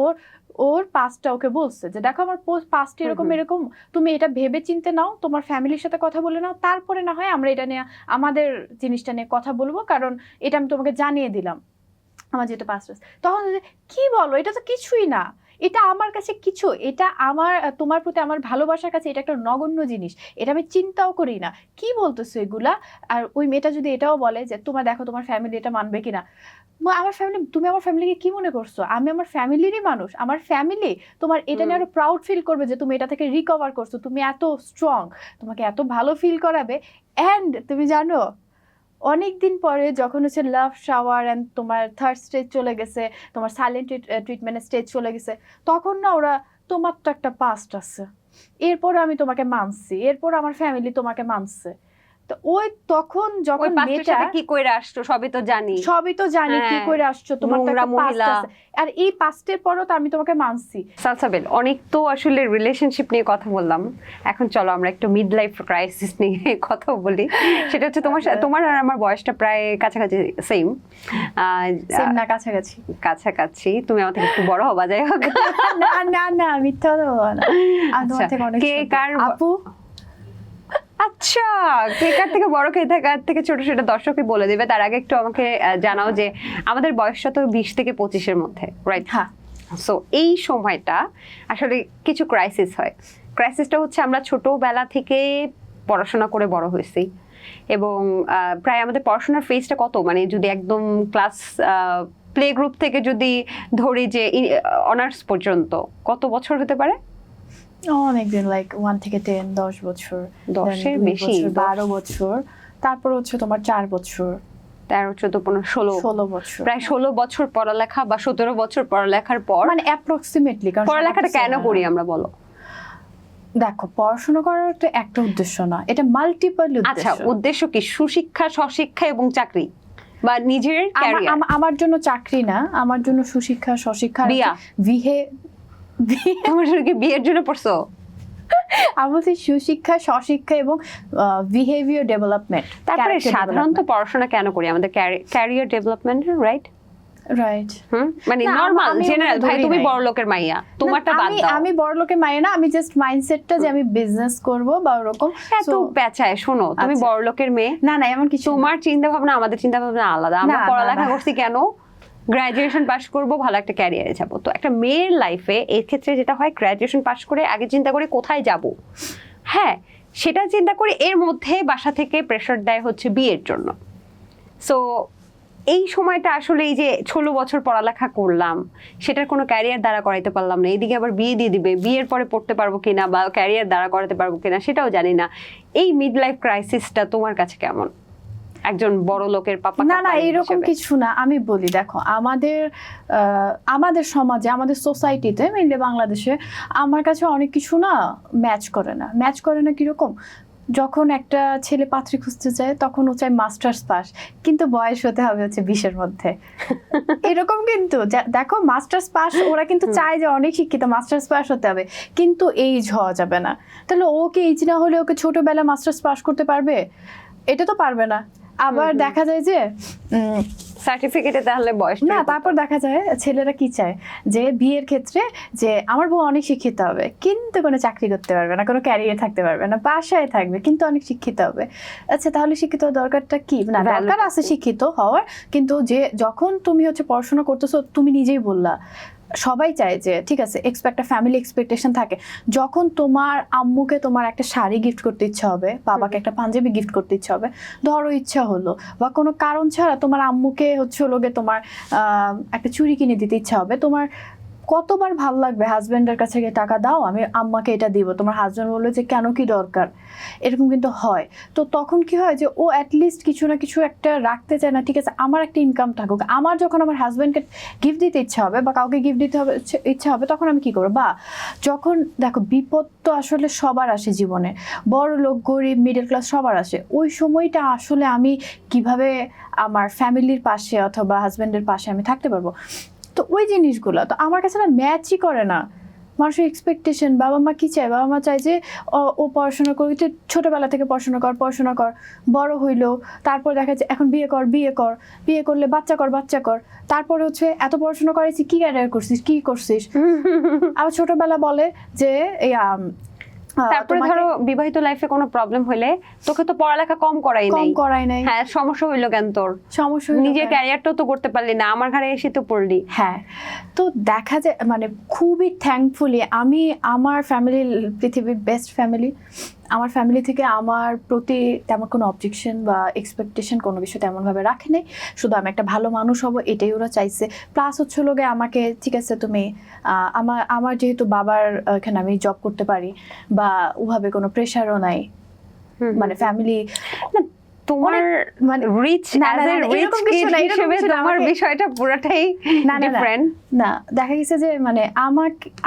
ওর পাস্টটা ওকে বলছে যে দেখো আমার পাস্ট এরকম এরকম, তুমি এটা ভেবে চিন্তে নাও, তোমার ফ্যামিলির সাথে কথা বলে নাও, তারপরে না হয় আমরা এটা নিয়ে আমাদের জিনিসটা নিয়ে কথা বলবো, কারণ এটা আমি তোমাকে জানিয়ে দিলাম আমার যেটা পাস্ট। তখন কি বলো, এটা তো কিছুই না, এটা আমার কাছে কিছু, এটা আমার তোমার প্রতি আমার ভালোবাসার কাছে এটা একটা নগণ্য জিনিস, এটা আমি চিন্তাও করি না, কি বলতেছো এগুলা। আর ওই মেয়েটা যদি এটাও বলে যে তোমার দেখো তোমার ফ্যামিলি এটা মানবে কিনা, আমার ফ্যামিলি, তুমি আমার ফ্যামিলিকে কি মনে করছো, আমি আমার ফ্যামিলিরই মানুষ, আমার ফ্যামিলি তোমার এটা নিয়ে আরো প্রাউড ফিল করবে যে তুমি এটা থেকে রিকভার করছো, তুমি এত স্ট্রং, তোমাকে এত ভালো ফিল করাবে। অ্যান্ড তুমি জানো অনেকদিন পরে যখন হচ্ছে লাভ শাওয়ার এন্ড তোমার থার্ড স্টেজ চলে গেছে, তোমার সাইলেন্ট ট্রিটমেন্টের স্টেজ চলে গেছে, তখন না ওরা তোমার তো একটা পাস্ট আছে, এরপর আমি তোমাকে মানছি, এরপর আমার ফ্যামিলি তোমাকে মানছে, তো ওই তখন যখন মেয়েটা কি কইরা আসছো সবই তো জানি কি করে আসছো, তোমার তো একটা পাস্ট আছে, আর এই পাস্টের পরও তো আমি তোমাকে মানছি। সালসাবিল, অনেক তো আসলে রিলেশনশিপ নিয়ে কথা বললাম, এখন চলো আমরা একটু মিড লাইফ ক্রাইসিস নিয়ে কথা বলি। সেটা হচ্ছে তোমার আর আমার বয়সটা প্রায় কাছাকাছি, সেম না কাছাকাছি, তুমি আমার থেকে একটু বড় হবা, যাই হোক। না মিথ্যা বলবো না, আমি তোমার থেকে অনেক আপু। আচ্ছা, কে কার থেকে বড়, কে কার থেকে ছোট সেটা দর্শকই বলে দিবে। তার আগে একটু আমাকে জানাও যে আমাদের বয়সটা তো 20 থেকে 25-এর মধ্যে, রাইট? হ্যাঁ। সো এই সময়টা আসলে কিছু ক্রাইসিস হয়। ক্রাইসিসটা হচ্ছে আমরা ছোটবেলা থেকে পড়াশোনা করে বড় হয়েছি, এবং প্রায় আমাদের পড়াশোনার ফেজটা কত, মানে যদি একদম ক্লাস প্লে গ্রুপ থেকে যদি ধরি যে অনার্স পর্যন্ত কত বছর হতে পারে? অনেকদিন, লাইক 1 থেকে 10, 10 বছর, 10-এর বেশি, 12 বছর, তারপর হচ্ছে তোমার 4 বছর, 13, 14, 15, 16 বছর, প্রায় 16 বছর পড়ালেখা বা 17 বছর পড়ালেখার পর, মানে অ্যাপ্রক্সিমেটলি। কারণ পড়ালেখাটা কেন করি আমরা বলো? দেখো পড়াশোনা করার তো একটা উদ্দেশ্য না, এটা মাল্টিপল উদ্দেশ্য। আচ্ছা, উদ্দেশ্য কি? সুশিক্ষা, স্বশিক্ষা এবং চাকরি, বা নিজের ক্যারিয়ার? আমার জন্য চাকরি না, আমার জন্য সুশিক্ষা, স্বশিক্ষা, তোমার কি বিয়ের জন্য পড়ছো? আমি বলছি সুশিক্ষা, স্বশিক্ষা এবং বিহেভিয়ার ডেভেলপমেন্ট। তারপরে সাধারণত পড়াশোনা কেন করি? আমাদের ক্যারিয়ার ডেভেলপমেন্ট, রাইট? মানে নরমাল জেনারেল। ভাই তুমি বড়লোকের মাইয়া, তোমারটা বাদ দাও। আমি বড়লোকের মাইয়া না, আমি জাস্ট মাইন্ডসেটটা যে আমি বিজনেস করব বা ওরকম। এত পেঁচায়, শোনো তুমি বড়লোকের মেয়ে, না এমন কিছু। তোমার চিন্তা ভাবনা আমাদের চিন্তা ভাবনা আলাদা। আমরা পড়ালেখা করছি কেন? গ্রাজুয়েশন পাস করব, ভালো একটা ক্যারিয়ারে যাব। তো একটা মেয়ের লাইফে এই ক্ষেত্রে যেটা হয়, গ্রাজুয়েশন পাস করে আগে চিন্তা করি কোথায় যাব, হ্যাঁ সেটা চিন্তা করি, এর মধ্যে বাসা থেকে প্রেশার দেয় হচ্ছে বিয়ের জন্য। সো এই সময়টা আসলে এই যে 16 বছর পড়ালেখা করলাম, সেটার কোনো ক্যারিয়ার দাঁড়া করাইতে পারলাম না, এদিকে আবার বিয়ে দিয়ে দিবে, বিয়ের পরে পড়তে পারবো কিনা বা ক্যারিয়ার দাঁড়া করাতে পারবো কিনা সেটাও জানি না। এই মিড লাইফ ক্রাইসিসটা তোমার কাছে কেমন, একজন বড় লোকের পাপা? না এরকম কিছু না, আমি বলি দেখো আমাদের সমাজে, আমাদের সোসাইটিতে, মেইনলি বাংলাদেশে আমার কাছে অনেক কিছু না ম্যাচ করে না। কিরকম? যখন একটা ছেলে পাত্রী খুঁজতে যায় তখন ও চায় মাস্টার্স পাস, কিন্তু বয়স হতে হবে হচ্ছে 20-এর মধ্যে। এরকম কিন্তু দেখো মাস্টার্স পাস, ওরা কিন্তু চায় যে অনেক শিক্ষিত, মাস্টার্স পাস হতে হবে, কিন্তু এইজ হওয়া যাবে না। তাহলে ওকে এইজ না হলে ওকে ছোটবেলা মাস্টার্স পাস করতে পারবে? এটা তো পারবে না। আবার দেখা যায় যে সার্টিফিকেটে তাহলে বয়স না, তারপর দেখা যায় ছেলেরা কি চায় যে বিয়ের ক্ষেত্রে যে আমার বউ অনেক শিক্ষিত হবে কিন্তু কোনো চাকরি করতে পারবে না, কোনো ক্যারিয়ার থাকতে পারবে না, বাসায় থাকবে কিন্তু অনেক শিক্ষিত হবে। আচ্ছা, তাহলে শিক্ষিত হওয়ার দরকারটা কি? না, দরকার আছে শিক্ষিত হওয়ার, কিন্তু যে যখন তুমি হচ্ছে পড়াশোনা করতেছো, তুমি নিজেই বললা সবাই চায় যে ঠিক আছে একটা ফ্যামিলি এক্সপেকটেশন থাকে, যখন তোমার আম্মুকে তোমার একটা শাড়ি গিফট করতে ইচ্ছা হবে, বাবাকে একটা পাঞ্জাবি গিফট করতে ইচ্ছা হবে, ধরো ইচ্ছা হলো, বা কোনো কারণ ছাড়া তোমার আম্মুকে হচ্ছে লোকে তোমার একটা চুড়ি কিনে দিতে ইচ্ছা হবে, তোমার কতবার ভালো লাগবে হাজব্যান্ডের কাছে গিয়ে টাকা দাও আমি আম্মাকে এটা দিব, তোমার হাজব্যান্ড বললো যে কেন, কি দরকার, এরকম কিন্তু হয়। তো তখন কি হয় যে ও অ্যাটলিস্ট কিছু না কিছু একটা রাখতে চায় না, ঠিক আছে আমার একটা ইনকাম থাকুক। আমার যখন আমার হাজব্যান্ডকে গিফট দিতে ইচ্ছা হবে বা কাউকে গিফট দিতে হবে ইচ্ছা হবে, তখন আমি কি করবো? বা যখন দেখো বিপদ তো আসলে সবার আসে জীবনে, বড় লোক গরিব মিডল ক্লাস সবার আসে, ওই সময়টা আসলে আমি কিভাবে আমার ফ্যামিলির পাশে অথবা হাজব্যান্ডের পাশে আমি থাকতে পারবো? তো ওই জিনিসগুলো তো আমার কাছে না ম্যাচই করে না। মানুষের এক্সপেকটেশন, বাবা মা কি চায়? বাবা মা চায় যে ও পড়াশোনা করবে, ছোটবেলা থেকে পড়াশোনা কর, বড় হইলো, তারপর দেখা যাচ্ছে এখন বিয়ে করলে বাচ্চা কর, তারপরে হচ্ছে এত পড়াশোনা করেছি, কি ক্যারিয়ার করছিস, কি করছিস? আবার ছোটবেলা বলে যে এই তারপরে ধরো বিবাহিত লাইফে কোনো প্রবলেম হইলে তোকে তো পড়ালেখা কম করাই নাই, হ্যাঁ সমস্যা হইলো কেন তোর? সমস্যা নিজের ক্যারিয়ারটাও তো করতে পারলি না, আমার ঘরে এসে তো পড়লি। হ্যাঁ, তো দেখা যায় মানে খুবই থ্যাঙ্কফুলি আমি আমার ফ্যামিলির পৃথিবীর বেস্ট ফ্যামিলি, আমার ফ্যামিলি থেকে আমার প্রতি তেমন কোনো অবজেকশন বা এক্সপেকটেশন কোনো কিছু তেমনভাবে রাখে নাই, শুধু আমি একটা ভালো মানুষ হব এটাই ওরা চাইছে। প্লাস হচ্ছে লোকে আমাকে ঠিক আছে তুমি আমার যেহেতু বাবার এখানে আমি জব করতে পারি বা ওভাবে কোনো প্রেশারও নাই, মানে ফ্যামিলি তোমার মানে rich as a rich kid হিসেবে তোমার বিষয়টা পুরোটাই ডিফারেন্ট না। দেখা গেছে যে মানে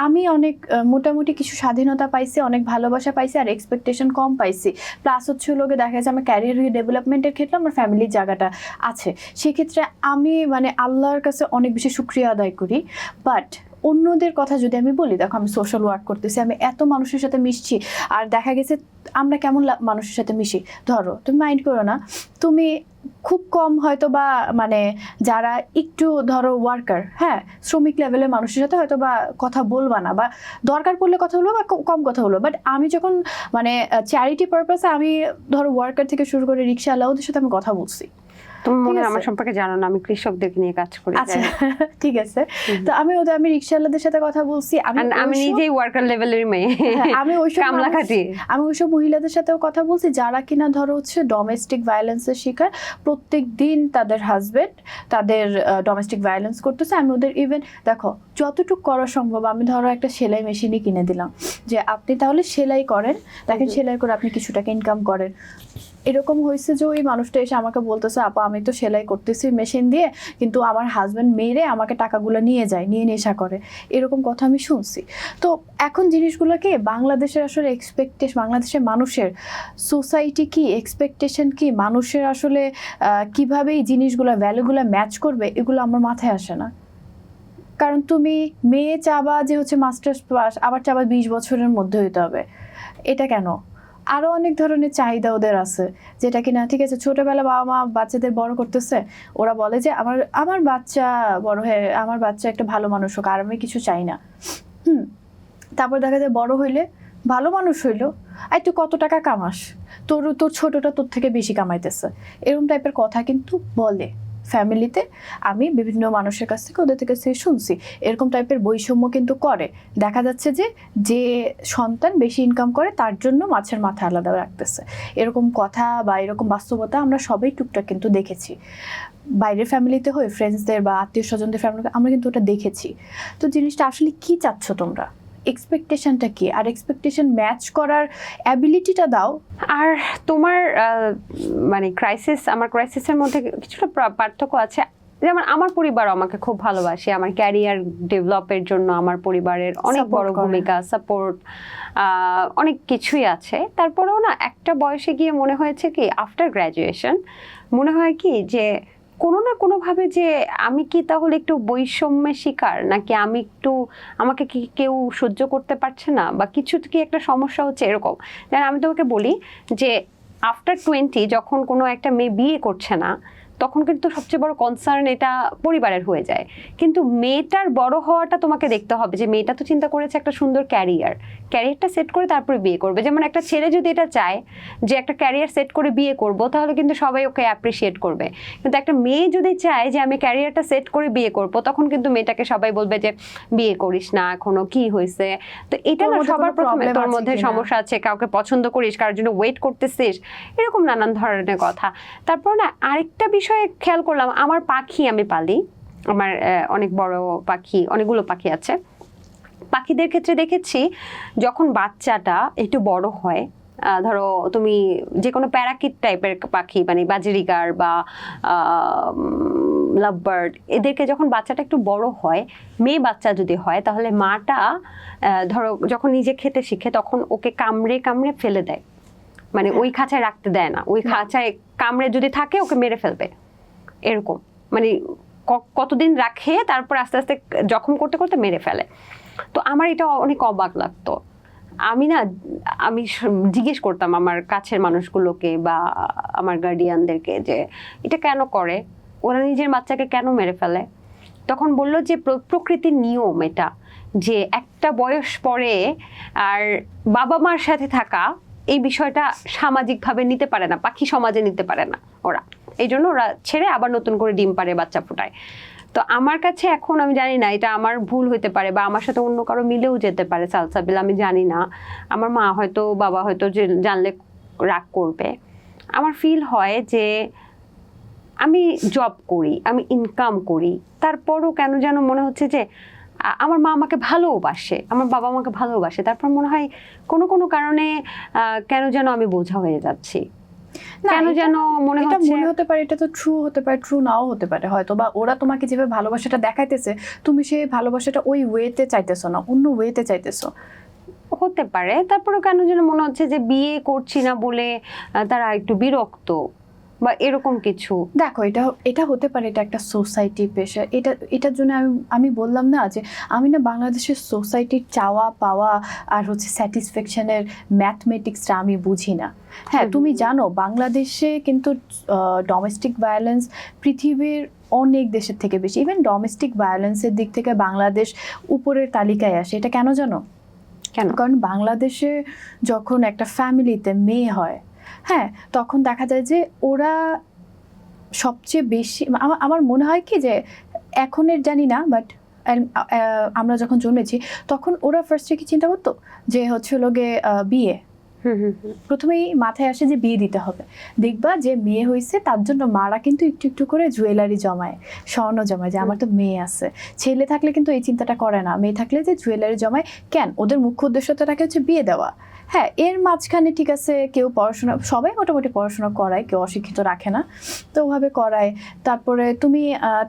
আমি অনেক মোটামুটি কিছু স্বাধীনতা পাইছি, অনেক ভালোবাসা পাইছি, আর এক্সপেকটেশন কম পাইছি। প্লাস হচ্ছে লোকে দেখা যাচ্ছে আমার ক্যারিয়ার ডেভেলপমেন্টের ক্ষেত্রে আমার ফ্যামিলির জায়গাটা আছে, সেক্ষেত্রে আমি মানে আল্লাহর কাছে অনেক বেশি শুকরিয়া আদায় করি। বাট অন্যদের কথা যদি আমি বলি, দেখো আমি সোশ্যাল ওয়ার্ক করতেছি, আমি এত মানুষের সাথে মিশছি, আর দেখা গেছে আমরা কেমন মানুষের সাথে মিশি, ধরো তুমি মাইন্ড করো না, তুমি খুব কম হয়তো বা মানে যারা একটু ধরো ওয়ার্কার, হ্যাঁ শ্রমিক লেভেলের মানুষের সাথে হয়তো বা কথা বলবা না, বা দরকার পড়লে কথা বলবো বা কম কথা বলবো। বাট আমি যখন মানে চ্যারিটি পারপাসে আমি ধরো ওয়ার্কার থেকে শুরু করে রিক্সাওয়ালা ওদের সাথে আমি কথা বলছি। তুমি মনে হয় আমার সম্পর্কে জানো না, আমি কৃষকদেরকে নিয়ে কাজ করি। আচ্ছা ঠিক আছে, তো আমি রিক্সাওয়ালাদের সাথে কথা বলছি, আমি নিজেই ওয়ার্কার লেভেলের মেয়ে, আমি ওইসব মহিলাদের সাথেও কথা বলছি যারা কিনা ধরো হচ্ছে ডোমেস্টিক ভায়োলেন্সের শিকার, প্রত্যেক দিন তাদের হাজবেন্ড তাদের ডোমেস্টিক ভায়োলেন্স করতেছে। আমি ওদের ইভেন দেখো যতটুকু করা সম্ভব, আমি ধরো একটা সেলাই মেশিনই কিনে দিলাম যে আপনি তাহলে সেলাই করেন, দেখেন সেলাই করে আপনি কিছু টাকা ইনকাম করেন। এরকম হয়েছে যে ওই মানুষটা এসে আমাকে বলতেছে আপা আমি তো সেলাই করতেছি মেশিন দিয়ে, কিন্তু আমার হাজব্যান্ড মেরে আমাকে টাকাগুলো নিয়ে নেশা করে, এরকম কথা আমি শুনছি। তো এখন জিনিসগুলোকে বাংলাদেশের আসলে বাংলাদেশের মানুষের সোসাইটি কি এক্সপেকটেশন কি, মানুষের আসলে কিভাবে এই জিনিসগুলো ভ্যালুগুলো ম্যাচ করবে, এগুলো আমার মাথায় আসে না। কারণ তুমি মেয়ে চাবা যে হচ্ছে মাস্টার্স পাস, আবার চাবা 20 বছরের মধ্যে হইতে হবে, এটা কেন? আরো অনেক ধরনের চাহিদা ওদের আছে, যেটা কিনা ঠিক আছে ছোটবেলা বাবা মা বাচ্চাদের বড় করতেছে, ওরা বলে যে আমার বাচ্চা বড় হয়ে আমার বাচ্চা একটা ভালো মানুষ হোক, আর আমি কিছু চাই না। তারপর দেখা যায় বড় হইলে ভালো মানুষ হইলো, আর তুই কত টাকা কামাস, তোর ছোটটা তোর থেকে বেশি কামাইতেছে, এরকম টাইপের কথা কিন্তু বলে ফ্যামিলিতে। আমি বিভিন্ন মানুষের কাছ থেকে ওদের থেকে শুনছি এরকম টাইপের বৈষম্য কিন্তু করে। দেখা যাচ্ছে যে সন্তান বেশি ইনকাম করে তার জন্য মাছের মাথা আলাদা রাখতেছে, এরকম কথা বা এরকম বাস্তবতা আমরা সবাই টুকটাক কিন্তু দেখেছি, বাইরের ফ্যামিলিতে হই, ফ্রেন্ডসদের বা আত্মীয় স্বজনদের ফ্যামিলিতে আমরা কিন্তু ওটা দেখেছি। তো জিনিসটা আসলে কি চাচ্ছ তোমরা, এক্সপেকটেশনটা কি, আর এক্সপেকটেশন ম্যাচ করার অ্যাবিলিটিটা দাও। আর তোমার মানে আমার ক্রাইসিসের মধ্যে কিছুটা পার্থক্য আছে, যেমন আমার পরিবার আমাকে খুব ভালোবাসে, আমার ক্যারিয়ার ডেভেলপের জন্য আমার পরিবারের অনেক বড় ভূমিকা, সাপোর্ট, অনেক কিছুই আছে। তারপরেও না একটা বয়সে গিয়ে মনে হয়েছে কি আফটার গ্র্যাজুয়েশন মনে হয় কি যে কোনো না কোনোভাবে যে আমি কি তাহলে একটু বৈষম্যের শিকার, নাকি আমাকে কি কেউ সহ্য করতে পারছে না, বা কিছু কি একটা সমস্যা হচ্ছে এরকম। যেন আমি তোমাকে বলি যে আফটার 20 যখন কোনো একটা মেয়ে বিয়ে করছে না, তখন কিন্তু সবচেয়ে বড় কনসার্ন এটা পরিবারের হয়ে যায়। কিন্তু মেয়েটার বড় হওয়াটা তোমাকে দেখতে হবে, যে মেয়েটা তো চিন্তা করেছে একটা সুন্দর ক্যারিয়ারটা সেট করে তারপরে বিয়ে করবে। যেমন একটা ছেলে যদি এটা চায় যে একটা ক্যারিয়ার সেট করে বিয়ে করব, তাহলে কিন্তু সবাই ওকে অ্যাপ্রিসিয়েট করবে। কিন্তু একটা মেয়ে যদি চায় যে আমি ক্যারিয়ারটা সেট করে বিয়ে করব, তখন কিন্তু মেয়েটাকে সবাই বলবে যে বিয়ে করিস না এখনো, কি হয়েছে। তো এটা না সবার প্রথমে তোর মধ্যে সমস্যা আছে, কাউকে পছন্দ করিস, কারোর জন্য ওয়েট করতেছিস, এরকম নানান ধরনের কথা। তারপর না আরেকটা বিষয়ে খেয়াল করলাম, আমার পাখি আমি পালি, আমার অনেক বড় পাখি, অনেকগুলো পাখি আছে। পাখিদের ক্ষেত্রে দেখেছি যখন বাচ্চাটা একটু বড় হয়, ধরো তুমি যে কোনো প্যারাকিট টাইপের পাখি, মানে বাজরিগার বা লাভবার্ড, এদেরকে যখন বাচ্চাটা একটু বড় হয়, মেয়ে বাচ্চা যদি হয়, তাহলে মাটা ধরো যখন নিজে খেতে শিখে তখন ওকে কামড়ে কামড়ে ফেলে দেয়, মানে ওই খাঁচায় রাখতে দেয় না, ওই খাঁচায় কামড়ে যদি থাকে ওকে মেরে ফেলবে, এরকম মানে কতদিন রাখে, তারপর আস্তে আস্তে জখম করতে করতে মেরে ফেলে। তো আমার এটা অনেক অবাক লাগতো। আমি জিজ্ঞেস করতাম আমার কাছের মানুষগুলোকে বা আমার গার্ডিয়ানদেরকে যে এটা কেন করে, ওরা নিজের বাচ্চাকে কেন মেরে ফেলে। তখন বললো যে প্রকৃতির নিয়ম এটা, যে একটা বয়স পরে আর বাবা মার সাথে থাকা এই বিষয়টা সামাজিকভাবে নিতে পারে না, পাখি সমাজে নিতে পারে না ওরা, এই জন্য ওরা ছেড়ে আবার নতুন করে ডিম পাড়ে, বাচ্চা ফোটায়। তো আমার কাছে এখন, আমি জানি না এটা আমার ভুল হতে পারে বা আমার সাথে অন্য কারো মিলেও যেতে পারে সালসাবিল, আমি জানি না, আমার মা হয়তো বাবা হয়তো জানলে রাগ করবে। আমার ফিল হয় যে আমি জব করি, আমি ইনকাম করি, তারপরও কেন যেন মনে হচ্ছে যে আমার মা আমাকে ভালোবাসে, আমার বাবা আমাকে ভালোবাসে, তারপর মনে হয় কোনো কোনো কারণে কেন যেন আমি বোঝা হয়ে যাচ্ছি, কেন যেন মনে হচ্ছে। মনে হতে পারে এটা তো ট্রু হতে পারে, ট্রু নাও হতে পারে, হয়তো বা ওরা তোমাকে যেভাবে ভালোবাসাটা দেখাইতেছে তুমি সেই ভালোবাসাটা ওই ওয়েতে চাইতেছো না, অন্য ওয়েতে চাইতেছো, হতে পারে। তারপরে কেন যেন মনে হচ্ছে যে বিয়ে করছি না বলে তারা একটু বিরক্ত বা এরকম কিছু। দেখো এটা হতে পারে, এটা একটা সোসাইটি পেশা, এটার জন্য আমি বললাম না যে আমি না বাংলাদেশের সোসাইটির চাওয়া পাওয়া আর হচ্ছে স্যাটিসফ্যাকশনের ম্যাথমেটিক্সটা আমি বুঝি না। হ্যাঁ, তুমি জানো বাংলাদেশে কিন্তু ডোমেস্টিক ভায়োলেন্স পৃথিবীর অনেক দেশের থেকে বেশি, ইভেন ডোমেস্টিক ভায়োলেন্সের দিক থেকে বাংলাদেশ উপরের তালিকায় আসে। এটা কেন জানো? কেন? কারণ বাংলাদেশে যখন একটা ফ্যামিলিতে মেয়ে হয়, হ্যাঁ, তখন দেখা যায় যে ওরা সবচেয়ে বেশি, আমার মনে হয় কি যে এখনের জানি না, বাট আমরা যখন জন্মেছি তখন ওরা ফার্স্টে কি চিন্তা করতো যে হচ্ছে লোকে বিয়ে, প্রথমেই মাথায় আসে যে বিয়ে দিতে হবে। দেখবা যে মেয়ে হয়েছে তার জন্য মারা কিন্তু একটু একটু করে জুয়েলারি জমায়, স্বর্ণ জমায়, যে আমার তো মেয়ে আছে। ছেলে থাকলে কিন্তু এই চিন্তাটা করে না, মেয়ে থাকলে যে জুয়েলারি জমায় কেন, ওদের মুখ্য উদ্দেশ্যটা থাকে হচ্ছে বিয়ে দেওয়া। হ্যাঁ, এর মাঝখানে ঠিক আছে কেউ পড়াশোনা, সবাই মোটামুটি পড়াশোনা করায়, কেউ অশিক্ষিত রাখে না, তো ওভাবে করায়। তারপরে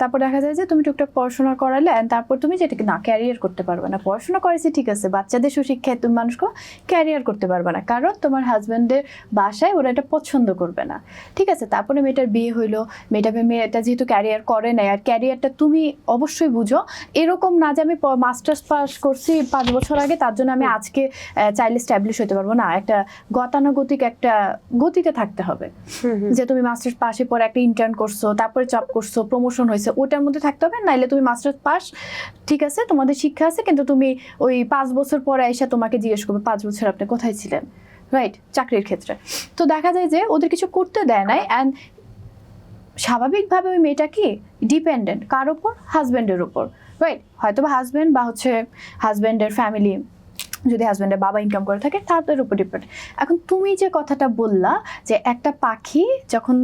তারপর দেখা যায় যে তুমি টুকটাক পড়াশোনা করালে, তারপর তুমি যেটা না ক্যারিয়ার করতে পারবে না। পড়াশোনা করেছি ঠিক আছে, বাচ্চাদের সুশিক্ষায় তুমি মানুষকে ক্যারিয়ার করতে পারবে না, কারণ তোমার হাজব্যান্ডের বাসায় ওরা এটা পছন্দ করবে না। ঠিক আছে, তারপরে মেয়েটার বিয়ে হইলো, মেয়েটা যেহেতু ক্যারিয়ার করে নাই, আর ক্যারিয়ারটা তুমি অবশ্যই বুঝো, এরকম না যে আমি মাস্টার্স পাস করছি 5 বছর আগে তার জন্য আমি আজকে চাইল্ড এস্টাবলিশ হতে পারবো না। একটা গতানুগতিক একটা গতিতে থাকতে হবে, যে তুমি মাস্টার্স পাশে পরে একটা ইন্টার্ন করছো, তারপরে জব করছো, প্রমোশন হয়েছে, ওটার মধ্যে থাকতে হবে। নাইলে তুমি মাস্টার্স পাস, ঠিক আছে, তোমাদের শিক্ষা আছে, কিন্তু তুমি ওই 5 বছর পরে এসে তোমাকে জিজ্ঞেস করবে 5 বছর আপনি কোথায় ছিলেন, রাইট, চাকরির ক্ষেত্রে। তো দেখা যায় যে ওদের কিছু করতে দেয় নাই, অ্যান্ড স্বাভাবিকভাবে ওই মেয়েটা কি ডিপেন্ডেন্ট কার ওপর, হাজব্যান্ডের ওপর, রাইট। হয়তো বা হাজব্যান্ড বা হচ্ছে হাজব্যান্ডের ফ্যামিলি, যদি হাজব্যান্ডের বাবা ইনকাম করে থাকে তাদের উপর ডিপেন্ড। এখন তুমি যে কথাটা বললা যে একটা পাখি যখন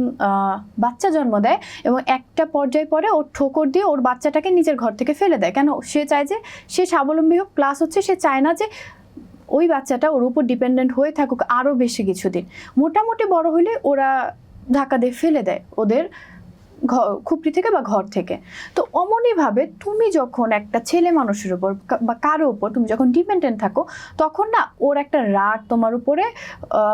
বাচ্চা জন্ম দেয় এবং একটা পর্যায় পরে ওর ঠোকর দিয়ে ওর বাচ্চাটাকে নিজের ঘর থেকে ফেলে দেয়, কেন? সে চায় যে সে স্বাবলম্বী হোক, প্লাস হচ্ছে সে চায় না যে ওই বাচ্চাটা ওর উপর ডিপেন্ডেন্ট হয়ে থাকুক আরও বেশি কিছুদিন। মোটামুটি বড় হলে ওরা ধাক্কা দিয়ে ফেলে দেয় ওদের খুপড়ি থেকে বা ঘর থেকে। তো অমনিভাবে তুমি যখন একটা ছেলে মানুষের উপর বা কারো উপর তুমি যখন ডিপেন্ডেন্ট থাকো, তখন না ওর একটা রাগ তোমার উপরে,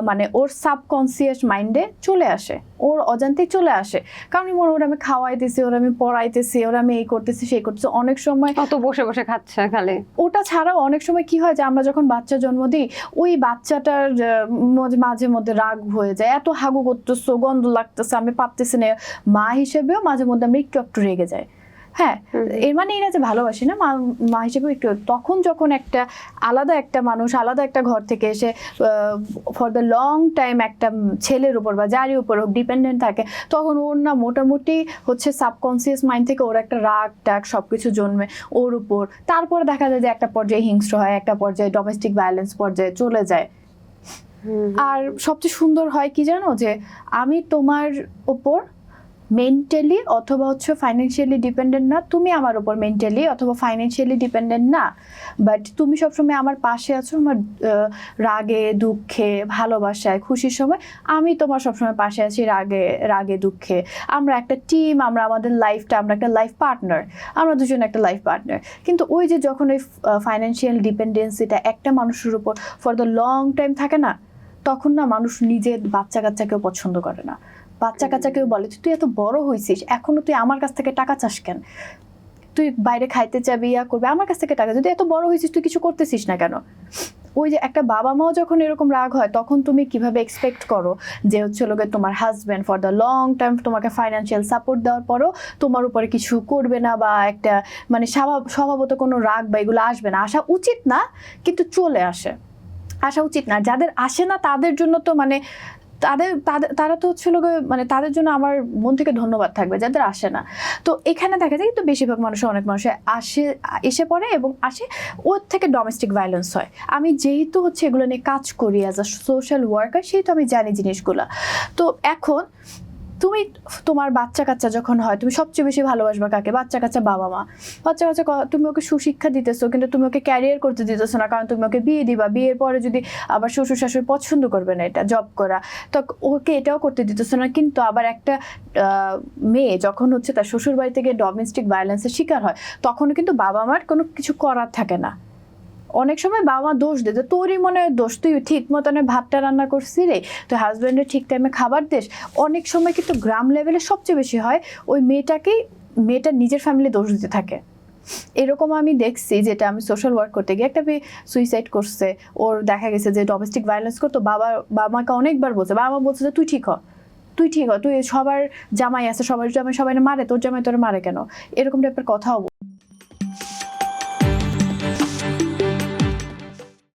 মানে ওর সাবকনসিয়াস মাইন্ডে চলে আসে, ওর অজান্তেই চলে আসে। কারণ মনে ওরা আমি খাওয়াইতেছি, ওরা আমি পড়াইতেছি, ওরা আমি এই করতেছি সেই করতেছি, অনেক সময় অত বসে বসে খাচ্ছে খালি। ওটা ছাড়াও অনেক সময় কি হয় যে আমরা যখন বাচ্চা জন্ম দিই, ওই বাচ্চাটার মাঝে মধ্যে রাগ হয়ে যায়, এত হাগু করতেছো, গন্ধ লাগতেছে, আমি পারতেছি না, মা হিসেবে হিসেবেও মাঝে মধ্যে আমরা একটু একটু রেগে যাই। হ্যাঁ, এর মানে এই না যে ভালোবাসি না, মা হিসেবেও একটু। তখন যখন একটা আলাদা একটা মানুষ আলাদা একটা ঘর থেকে এসে ফর দ্য লং টাইম একটা ছেলের উপর বা যারই উপর ডিপেন্ডেন্ট থাকে, তখন ওর না মোটামুটি হচ্ছে সাবকনসিয়াস মাইন্ড থেকে ওর একটা রাগ টাগ সবকিছু জন্মে ওর উপর। তারপরে দেখা যায় যে একটা পর্যায়ে হিংস্র হয়, একটা পর্যায়ে ডোমেস্টিক ভায়োলেন্স পর্যায়ে চলে যায়। আর সবচেয়ে সুন্দর হয় কি জানো, যে আমি তোমার উপর মেন্টালি অথবা হচ্ছে ফাইন্যান্সিয়ালি ডিপেন্ডেন্ট না, তুমি আমার উপর মেন্টালি অথবা ফাইন্যান্সিয়ালি ডিপেন্ডেন্ট না, বাট তুমি সবসময় আমার পাশে আছো, আমার রাগে দুঃখে ভালোবাসায় খুশির সময় আমি তোমার সবসময় পাশে আছি, রাগে দুঃখে। আমরা একটা টিম, আমরা আমাদের লাইফটা, আমরা একটা লাইফ পার্টনার, আমরা দুজন একটা লাইফ পার্টনার। কিন্তু ওই যে যখন ওই ফাইন্যান্সিয়াল ডিপেন্ডেন্সিটা একটা মানুষের উপর ফর দ্য লং টাইম থাকে না, তখন না মানুষ নিজের বাচ্চা কাচ্চাকেও পছন্দ করে না। বাচ্চা কাচ্চাকেও বলে তুই এত বড় হয়েছিস, এখনো তুই আমার কাছ থেকে টাকা চাস কেন? তুই বাইরে খাইতে চাবি, ইয়া করবে, আমার কাছ থেকে টাকা, যদি এত বড় হয়েছিস তুই কিছু করতেছিস না কেন? ওই যে একটা বাবা মাও যখন এরকম রাগ হয়, তখন তুমি কিভাবে এক্সপেক্ট করো যে হচ্ছে লোকে তোমার husband for the long time তোমাকে ফাইন্যান্সিয়াল সাপোর্ট দেওয়ার পরও তোমার উপরে কিছু করবে না, বা একটা মানে স্বভাবত কোনো রাগ বা এগুলো আসবে না। আসা উচিত না, কিন্তু চলে আসে। আসা উচিত না, যাদের আসে না তাদের জন্য তো মানে তারা তো হচ্ছিল মানে তাদের জন্য আমার মন থেকে ধন্যবাদ থাকবে, যাদের আসে না। তো এখানে দেখা যায় কিন্তু বেশিরভাগ মানুষ, অনেক মানুষ এসে পড়ে এবং আসে ওর থেকে ডোমেস্টিক ভায়োলেন্স হয়। আমি যেহেতু হচ্ছে এগুলো নিয়ে কাজ করি অ্যাজ আ সোশ্যাল ওয়ার্কার, সেহেতু আমি জানি জিনিসগুলো। তো এখন তুমি তোমার বাচ্চা কাচ্চা যখন হয়, তুমি সবচেয়ে বেশি ভালোবাসবা কাকে? বাচ্চা কাচ্চা, বাবা মা। বাচ্চা কাচ্চা তুমি ওকে সুশিক্ষা দিতেছো, কিন্তু তুমি ওকে ক্যারিয়ার করতে দিতেছো না, কারণ তুমি ওকে বিয়ে দিবা, বিয়ের পরে যদি আবার শ্বশুর শাশুড়ি পছন্দ করবে না এটা জব করা, তো ওকে এটাও করতে দিতেছো না। কিন্তু আবার একটা মেয়ে যখন হচ্ছে তার শ্বশুর বাড়ি থেকে ডোমেস্টিক ভায়োলেন্সের শিকার হয়, তখনও কিন্তু বাবা মার কোনো কিছু করার থাকে না। অনেক সময় বাবা মা দোষ দেয়, তোরই মনে হয় দোষ, তুই ঠিক মতনে ভাতটা রান্না করছিস রে, তুই হাজব্যান্ডের ঠিক টাইমে খাবার দিস। অনেক সময় কিন্তু গ্রাম লেভেলে সবচেয়ে বেশি হয়, ওই মেয়েটার নিজের ফ্যামিলি দোষ দিতে থাকে। এরকম আমি দেখছি, যেটা আমি সোশ্যাল ওয়ার্ক করতে গিয়ে একটা মেয়ে সুইসাইড করছে। ওর দেখা গেছে যে ডোমেস্টিক ভায়োলেন্স করতো, বাবা মাকে অনেকবার বলছে, বাবা মা বলছে যে তুই ঠিক হ, তুই সবার জামাই আছে, সবার জামাই সবাই মারে, তোর জামাই তোর মারে কেন? এরকম টাইপের কথাও